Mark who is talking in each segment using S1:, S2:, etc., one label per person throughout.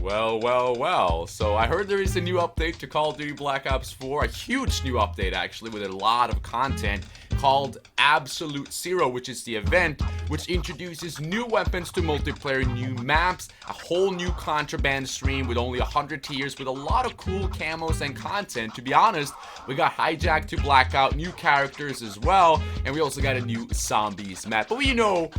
S1: Well, well, well. So I heard there is a new update to Call of Duty Black Ops 4, a huge new update actually, with a lot of content called Absolute Zero, which is the event which introduces new weapons to multiplayer, new maps, a whole new contraband stream with only 100 tiers, with a lot of cool camos and content. To be honest, we got Hijack to Blackout, new characters as well, and we also got a new Zombies map. But you know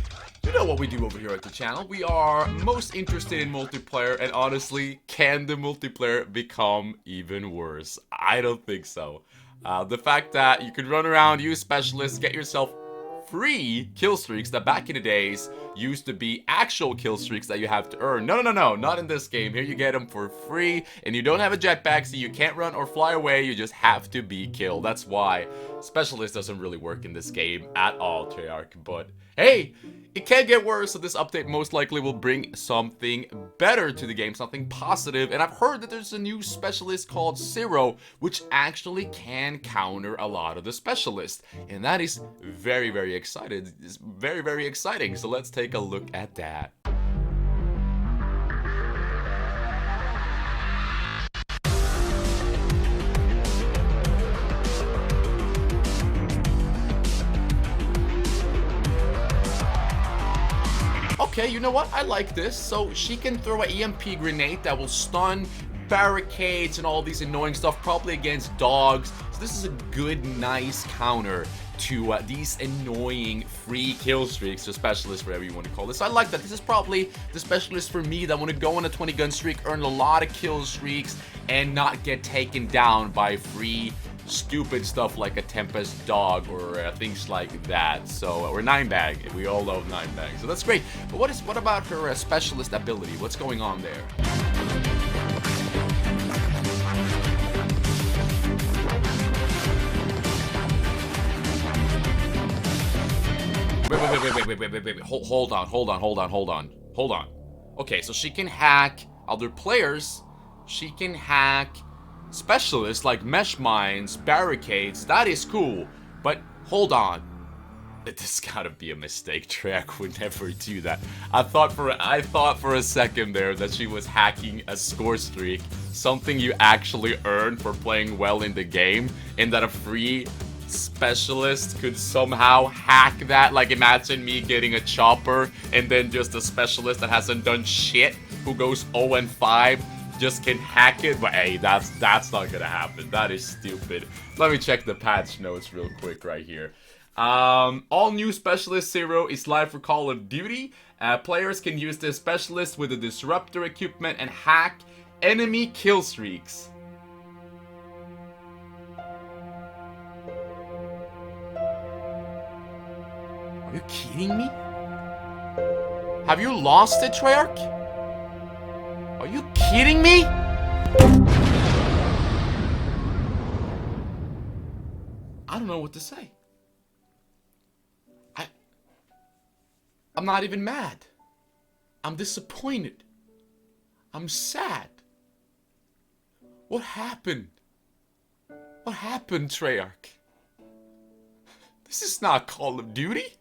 S1: what we do over here at the channel. We are most interested in multiplayer, and honestly, can the multiplayer become even worse? I don't think so. The fact that you could run around, use specialists, get yourself free kill streaks that back in the days used to be actual kill streaks that you have to earn. No, no, no, no, not in this game. Here you get them for free, and you don't have a jetpack, so you can't run or fly away. You just have to be killed. That's why specialist doesn't really work in this game at all, Treyarch. But hey, it can get worse, so this update most likely will bring something better to the game, something positive. And I've heard that there's a new specialist called Zero, which actually can counter a lot of the specialists. And that is very, very excited. It's very, very exciting. So let's take a look at that. Okay, you know what? I like this. So she can throw an EMP grenade that will stun barricades and all these annoying stuff, probably against dogs. So this is a good, nice counter to these annoying free kill streaks, or specialists, whatever you want to call this. So I like that. This is probably the specialist for me that want to go on a 20 gun streak, earn a lot of kill streaks, and not get taken down by free stupid stuff like a Tempest dog or things like that. So or 9bag, we all love 9bag, so that's great. But what about her specialist ability? What's going on there? Wait. Hold on. Okay, so she can hack other players. She can hack specialists like mesh mines, barricades. That is cool. But hold on. This gotta be a mistake. Treyarch would never do that. I thought for a second there that she was hacking a score streak, something you actually earn for playing well in the game, and that a free specialist could somehow hack that. Like, imagine me getting a chopper and then just a specialist that hasn't done shit, who goes 0-5, just can hack it. But hey, that's not gonna happen. That is stupid. Let me check the patch notes real quick right here. All new Specialist Zero is live for Call of Duty. Players can use the specialist with the disruptor equipment and hack enemy kill streaks. Are you kidding me? Have you lost it, Treyarch? Are you kidding me? I don't know what to say. I'm not even mad. I'm disappointed. I'm sad. What happened? What happened, Treyarch? This is not Call of Duty.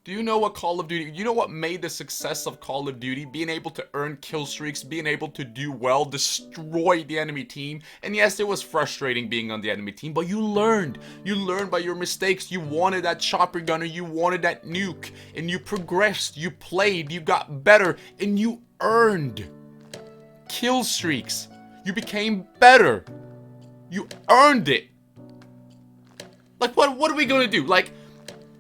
S1: Do you know what Call of Duty, you know what made the success of Call of Duty? Being able to earn kill streaks, being able to do well, destroy the enemy team. And yes, it was frustrating being on the enemy team, but you learned. You learned by your mistakes. You wanted that chopper gunner, you wanted that nuke, and you progressed, you played, you got better, and you earned kill streaks. You became better. You earned it. Like, what are we gonna do? Like,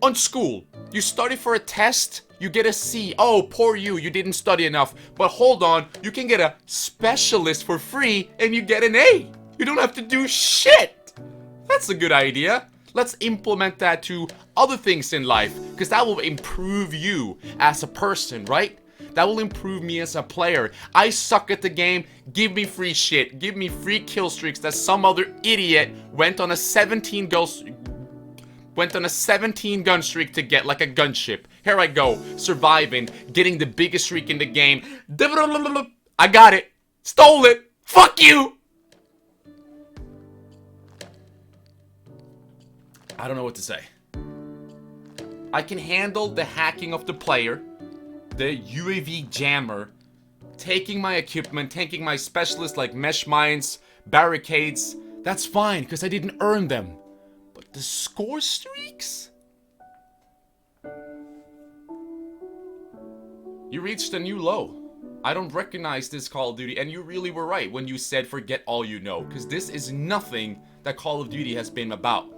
S1: on school, you study for a test, you get a C. Oh, poor you didn't study enough. But hold on, you can get a specialist for free and you get an A. You don't have to do shit. That's a good idea. Let's implement that to other things in life, because that will improve you as a person, right? That will improve me as a player. I suck at the game. Give me free shit. Give me free kill streaks that some other idiot went on a 17 gun streak to get, like a gunship. Here I go, surviving, getting the biggest streak in the game. I got it. Stole it. Fuck you. I don't know what to say. I can handle the hacking of the player, the UAV jammer, taking my equipment, taking my specialists like mesh mines, barricades, that's fine because I didn't earn them. But the score streaks? You reached a new low. I don't recognize this Call of Duty, and you really were right when you said forget all you know, because this is nothing that Call of Duty has been about.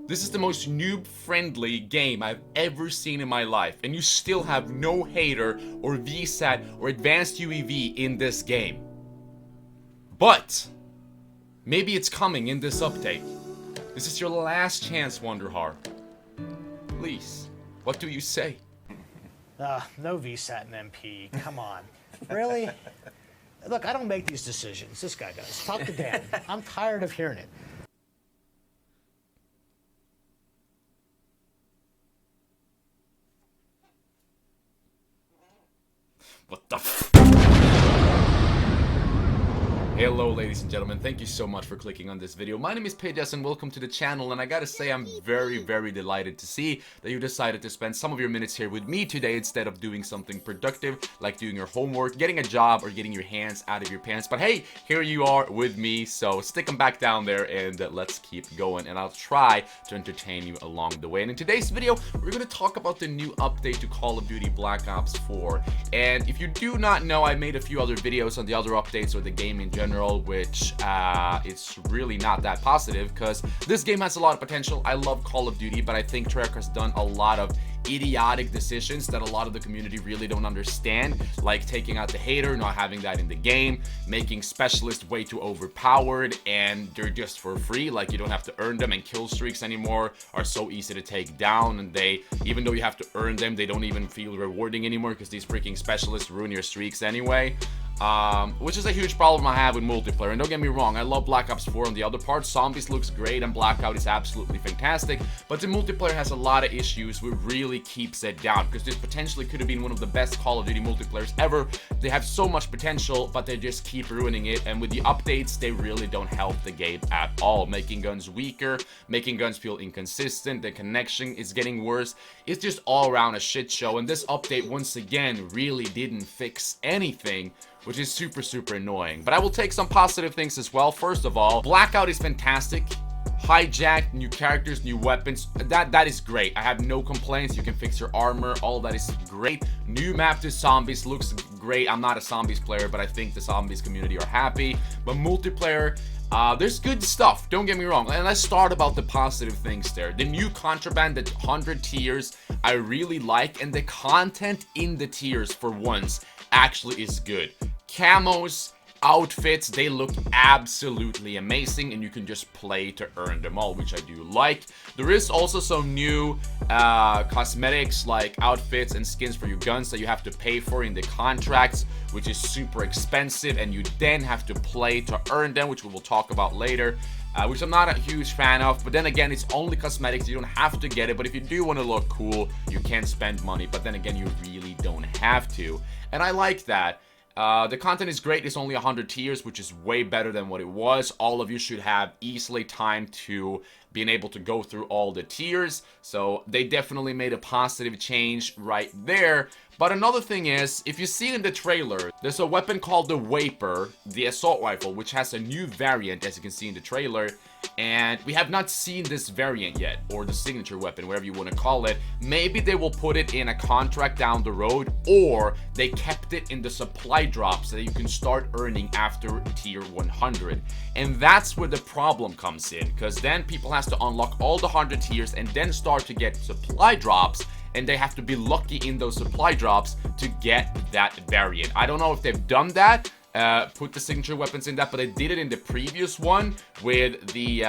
S1: This is the most noob-friendly game I've ever seen in my life, and you still have no hater or VSAT or advanced UEV in this game. But maybe it's coming in this update. This is your last chance, Wonderhar. Please, what do you say?
S2: No VSAT and MP, come on. Really? Look, I don't make these decisions. This guy does. Talk to Dan. I'm tired of hearing it.
S1: What the f? Hello ladies and gentlemen, thank you so much for clicking on this video. My name is Pejas and welcome to the channel, and I gotta say I'm very delighted to see that you decided to spend some of your minutes here with me today instead of doing something productive like doing your homework, getting a job, or getting your hands out of your pants. But hey, here you are with me, so stick them back down there and let's keep going, and I'll try to entertain you along the way. And in today's video, we're gonna talk about the new update to Call of Duty Black Ops 4. And if you do not know, I made a few other videos on the other updates or the game in general, which it's really not that positive because this game has a lot of potential. I love Call of Duty, but I think Treyarch has done a lot of idiotic decisions that a lot of the community really don't understand, like taking out the hater, not having that in the game, making specialists way too overpowered and they're just for free, like you don't have to earn them, and kill streaks anymore are so easy to take down, and they, even though you have to earn them, they don't even feel rewarding anymore because these freaking specialists ruin your streaks anyway. Which is a huge problem I have with multiplayer. And don't get me wrong, I love Black Ops 4 on the other part. Zombies looks great and Blackout is absolutely fantastic, but the multiplayer has a lot of issues which really keeps it down, because this potentially could have been one of the best Call of Duty multiplayers ever. They have so much potential, but they just keep ruining it, and with the updates, they really don't help the game at all, making guns weaker, making guns feel inconsistent, the connection is getting worse. It's just all around a shit show, and this update once again really didn't fix anything, which is super annoying. But I will take some positive things as well. First of all, Blackout is fantastic. Hijack, new characters, new weapons, that is great. I have no complaints. You can fix your armor, all that is great. New map to zombies looks great. I'm not a zombies player, but I think the zombies community are happy. But multiplayer, there's good stuff, don't get me wrong. And let's start about the positive things there. The new contraband, the 100 tiers, I really like, and the content in the tiers for once actually is good. Camos, outfits, they look absolutely amazing, and you can just play to earn them all, which I do like. There is also some new cosmetics like outfits and skins for your guns that you have to pay for in the contracts, which is super expensive, and you then have to play to earn them, which we will talk about later. Which I'm not a huge fan of, but then again, it's only cosmetics, you don't have to get it, but if you do want to look cool, you can spend money, but then again, you really don't have to, and I like that. The content is great. It's only 100 tiers, which is way better than what it was. All of you should have easily time to being able to go through all the tiers, so they definitely made a positive change right there. But another thing is, if you see in the trailer, there's a weapon called the Vapor, the assault rifle, which has a new variant, as you can see in the trailer, and we have not seen this variant yet, or the signature weapon, whatever you want to call it. Maybe they will put it in a contract down the road, or they kept it in the supply drop so that you can start earning after tier 100. And that's where the problem comes in, because then people have to unlock all the 100 tiers and then start to get supply drops, and they have to be lucky in those supply drops to get that variant. I don't know if they've done that, put the signature weapons in that, but they did it in the previous one with the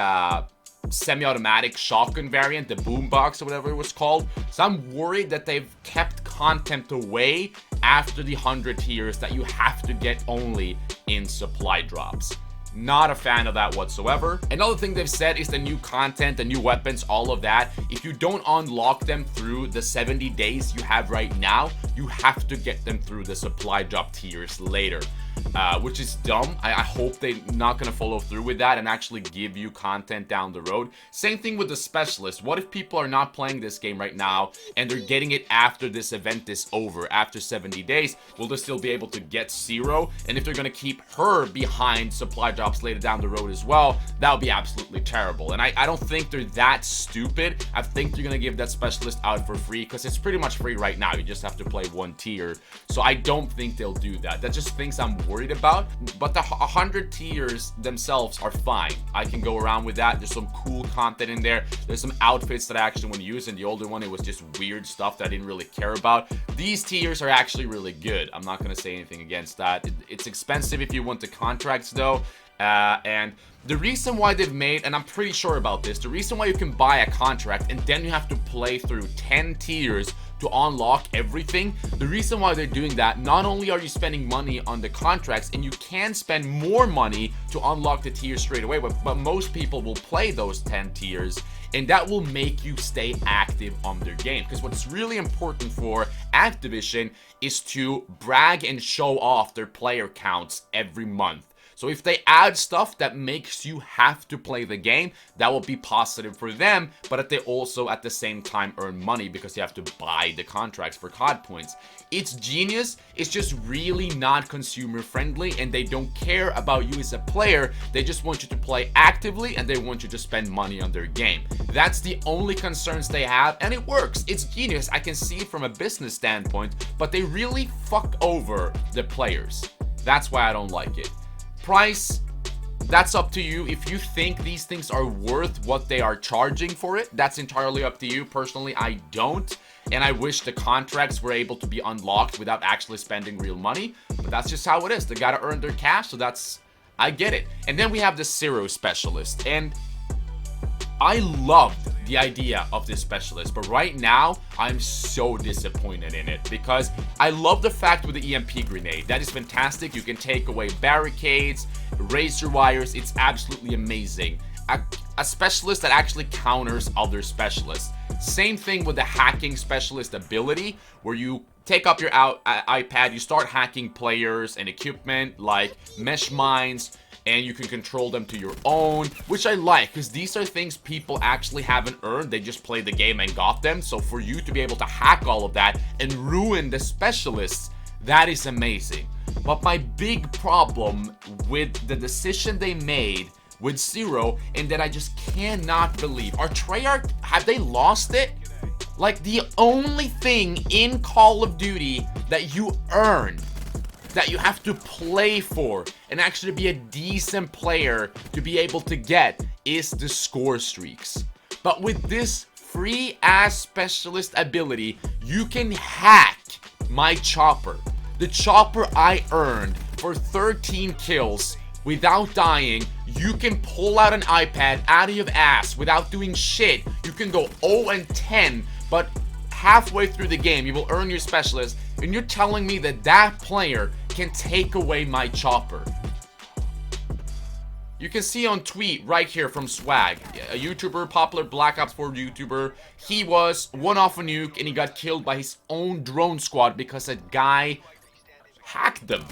S1: semi-automatic shotgun variant, the boombox or whatever it was called. So I'm worried that they've kept content away after the 100 tiers that you have to get only in supply drops. Not a fan of that whatsoever. Another thing they've said is the new content, the new weapons, all of that. If you don't unlock them through the 70 days you have right now, you have to get them through the supply drop tiers later. which is dumb. I hope they're not going to follow through with that and actually give you content down the road. Same thing with the specialist. What if people are not playing this game right now and they're getting it after this event is over, after 70 days? Will they still be able to get Zero? And if they're going to keep her behind supply drops later down the road as well, that would be absolutely terrible. And I don't think they're that stupid. I think they're going to give that specialist out for free because it's pretty much free right now. You just have to play one tier. So I don't think they'll do that. That's just things I'm worried about. But the 100 tiers themselves are fine. I can go around with that. There's some cool content in there. There's some outfits that I actually want to use. In the older one, it was just weird stuff that I didn't really care about. These tiers are actually really good. I'm not going to say anything against that. It's expensive if you want the contracts though. And the reason why they've made, and I'm pretty sure about this, the reason why you can buy a contract and then you have to play through 10 tiers to unlock everything, the reason why they're doing that, not only are you spending money on the contracts, and you can spend more money to unlock the tiers straight away, but most people will play those 10 tiers, and that will make you stay active on their game. Because what's really important for Activision is to brag and show off their player counts every month. So if they add stuff that makes you have to play the game, that will be positive for them, but they also at the same time earn money because you have to buy the contracts for COD points. It's genius. It's just really not consumer friendly, and they don't care about you as a player. They just want you to play actively, and they want you to spend money on their game. That's the only concerns they have, and it works. It's genius. I can see it from a business standpoint, but they really fuck over the players. That's why I don't like it. Price, that's up to you. If you think these things are worth what they are charging for it, that's entirely up to you. Personally, I don't. And I wish the contracts were able to be unlocked without actually spending real money. But that's just how it is. They gotta earn their cash, so I get it. And then we have the Zero specialist. And I loved the idea of this specialist, but right now I'm so disappointed in it because I love the fact with the EMP grenade. That is fantastic. You can take away barricades, razor wires. It's absolutely amazing. A specialist that actually counters other specialists. Same thing with the hacking specialist ability, where you take up your iPad, you start hacking players and equipment like mesh mines, and you can control them to your own, which I like, because these are things people actually haven't earned. They just played the game and got them. So for you to be able to hack all of that and ruin the specialists, that is amazing. But my big problem with the decision they made with Zero, and that I just cannot believe, are Treyarch, have they lost it? Like, the only thing in Call of Duty that you earn, that you have to play for and actually be a decent player to be able to get, is the score streaks. But with this free ass specialist ability, you can hack my chopper. The chopper I earned for 13 kills without dying. You can pull out an iPad out of your ass without doing shit. You can go 0 and 10, but halfway through the game you will earn your specialist, and you're telling me that that player can take away my chopper. You can see on tweet right here from Swag, a YouTuber, popular Black Ops 4 YouTuber. He was one off a nuke and he got killed by his own drone squad because a guy hacked them.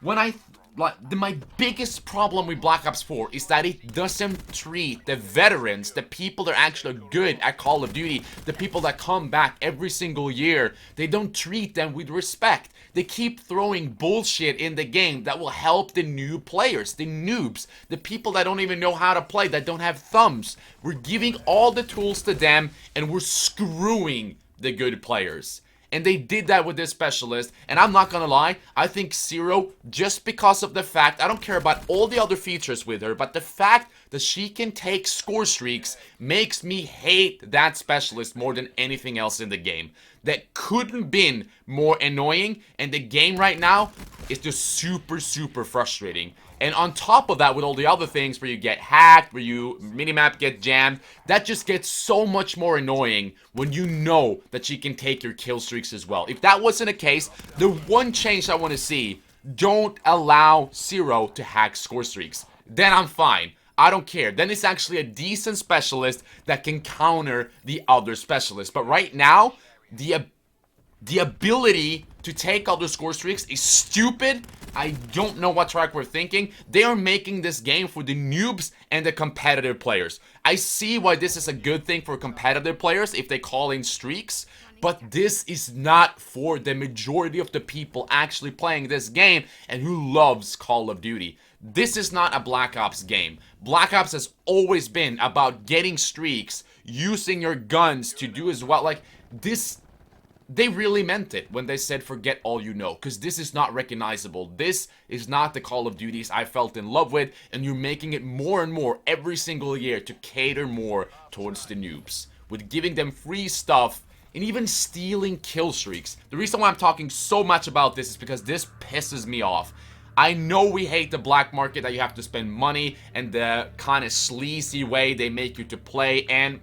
S1: My biggest problem with Black Ops 4 is that it doesn't treat the veterans, the people that are actually good at Call of Duty, the people that come back every single year, they don't treat them with respect. They keep throwing bullshit in the game that will help the new players, the noobs, the people that don't even know how to play, that don't have thumbs. We're giving all the tools to them, and we're screwing the good players. And they did that with this specialist, and I'm not gonna lie, I think Zero, just because of the fact, I don't care about all the other features with her, but the fact that she can take score streaks makes me hate that specialist more than anything else in the game. That couldn't been more annoying, and the game right now is just super, super frustrating. And on top of that, with all the other things where you get hacked, where you minimap get jammed, that just gets so much more annoying when you know that she can take your kill streaks as well. If that wasn't the case, the one change I want to see, don't allow Zero to hack score streaks. Then I'm fine. I don't care. Then it's actually a decent specialist that can counter the other specialists. But right now, The ability to take other score streaks is stupid. I don't know what Treyarch were thinking. They are making this game for the noobs and the competitive players. I see why this is a good thing for competitive players if they call in streaks, but this is not for the majority of the people actually playing this game and who loves Call of Duty. This is not a Black Ops game. Black Ops has always been about getting streaks, using your guns to do as well. Like, this... They really meant it when they said forget all you know, because this is not recognizable. This is not the Call of Duties I felt in love with, and you're making it more and more every single year to cater more towards the noobs, with giving them free stuff and even stealing kill streaks. The reason why I'm talking so much about this is because this pisses me off. I know we hate the black market, that you have to spend money, and the kind of sleazy way they make you to play and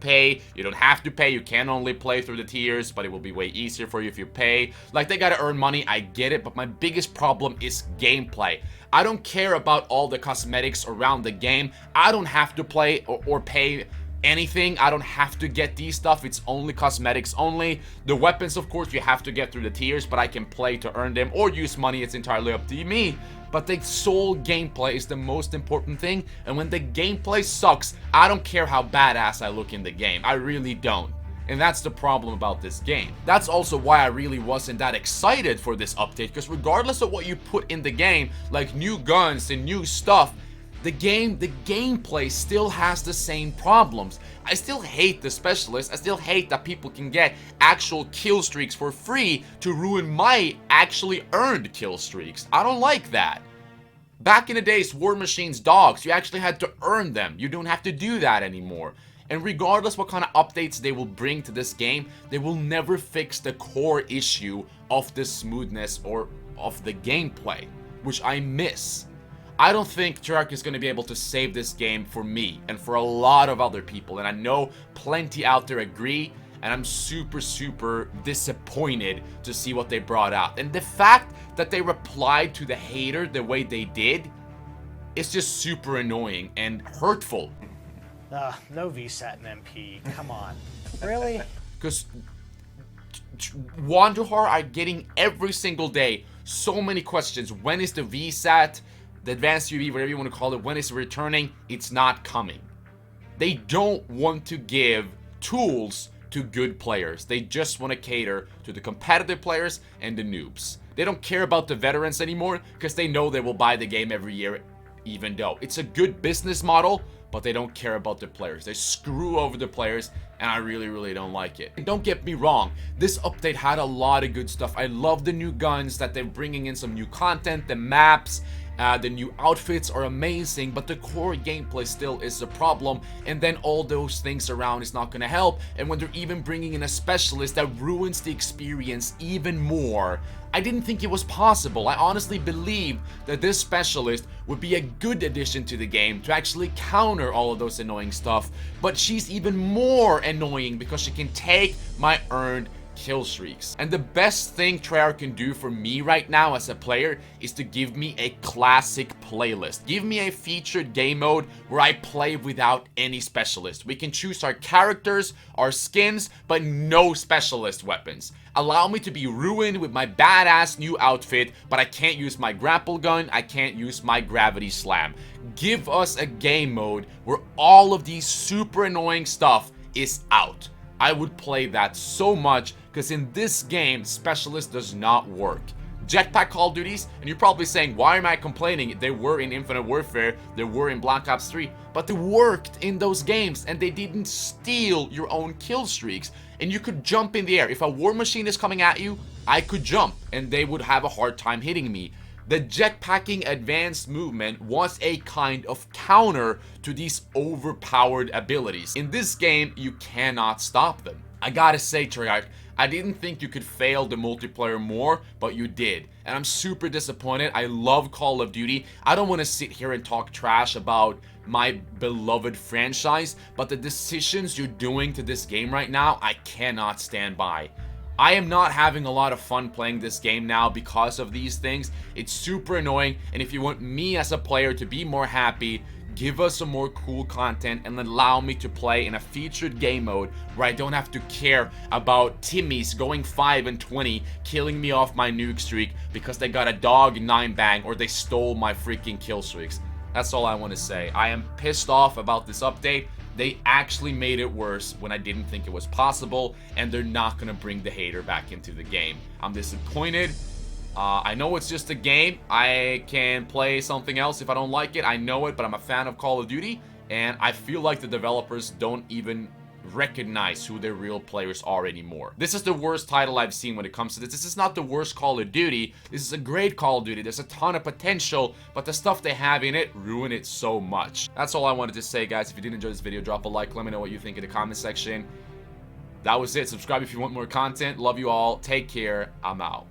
S1: pay. You don't have to pay, you can only play through the tiers, but it will be way easier for you if you pay. Like, they gotta earn money, I get it, but my biggest problem is gameplay. I don't care about all the cosmetics around the game. I don't have to play or pay anything. I don't have to get these stuff. It's only cosmetics only. The weapons, of course, you have to get through the tiers, but I can play to earn them or use money. It's entirely up to me. But the sole gameplay is the most important thing, and when the gameplay sucks, I don't care how badass I look in the game. I really don't. And that's the problem about this game. That's also why I really wasn't that excited for this update, because regardless of what you put in the game, like new guns and new stuff, the gameplay still has the same problems. I still hate the specialists. I still hate that people can get actual kill streaks for free to ruin my actually earned kill streaks. I don't like that. Back in the days, War Machine's dogs, you actually had to earn them. You don't have to do that anymore. And regardless what kind of updates they will bring to this game, they will never fix the core issue of the smoothness or of the gameplay, which I miss. I don't think Treyarch is going to be able to save this game for me and for a lot of other people, and I know plenty out there agree, and I'm super disappointed to see what they brought out. And the fact that they replied to the hater the way they did is just super annoying and hurtful.
S2: No VSAT and MP, come on. Really?
S1: Because Wanderhar are getting every single day so many questions. When is the VSAT? The advanced UV, whatever you want to call it, when it's returning, it's not coming. They don't want to give tools to good players. They just want to cater to the competitive players and the noobs. They don't care about the veterans anymore because they know they will buy the game every year, even though it's a good business model, but they don't care about the players. They screw over the players, and I really don't like it. And don't get me wrong, this update had a lot of good stuff. I love the new guns, that they're bringing in some new content, the maps, the new outfits are amazing, but the core gameplay still is a problem, and then all those things around is not gonna help. And when they're even bringing in a specialist, that ruins the experience even more. I didn't think it was possible. I honestly believed that this specialist would be a good addition to the game to actually counter all of those annoying stuff, but she's even more annoying because she can take my earned kill streaks. And the best thing Treyarch can do for me right now as a player is to give me a classic playlist. Give me a featured game mode where I play without any specialist. We can choose our characters, our skins, but no specialist weapons. Allow me to be ruined with my badass new outfit, but I can't use my grapple gun, I can't use my gravity slam. Give us a game mode where all of these super annoying stuff is out. I would play that so much, because in this game, Specialist does not work. Jetpack Call of Duties, and you're probably saying, why am I complaining? They were in Infinite Warfare, they were in Black Ops 3, but they worked in those games, and they didn't steal your own kill streaks. And you could jump in the air. If a war machine is coming at you, I could jump, and they would have a hard time hitting me. The jetpacking advanced movement was a kind of counter to these overpowered abilities. In this game, you cannot stop them. I gotta say, Treyarch, I didn't think you could fail the multiplayer more, but you did. And I'm super disappointed. I love Call of Duty. I don't want to sit here and talk trash about my beloved franchise, but the decisions you're doing to this game right now, I cannot stand by. I am not having a lot of fun playing this game now because of these things. It's super annoying, and if you want me as a player to be more happy, Give us some more cool content and allow me to play in a featured game mode where I don't have to care about Timmy's going 5 and 20, killing me off my nuke streak because they got a dog 9 bang or they stole my freaking kill streaks. That's all I want to say. I am pissed off about this update. They actually made it worse when I didn't think it was possible, and they're not going to bring the hater back into the game. I'm disappointed. I know it's just a game. I can play something else if I don't like it. I know it, but I'm a fan of Call of Duty, and I feel like the developers don't even recognize who their real players are anymore. This is the worst title I've seen when it comes to this. This is not the worst Call of Duty. This is a great Call of Duty. There's a ton of potential, but the stuff they have in it ruin it so much. That's all I wanted to say, guys. If you did enjoy this video, drop a like. Let me know what you think in the comment section. That was it. Subscribe if you want more content. Love you all. Take care. I'm out.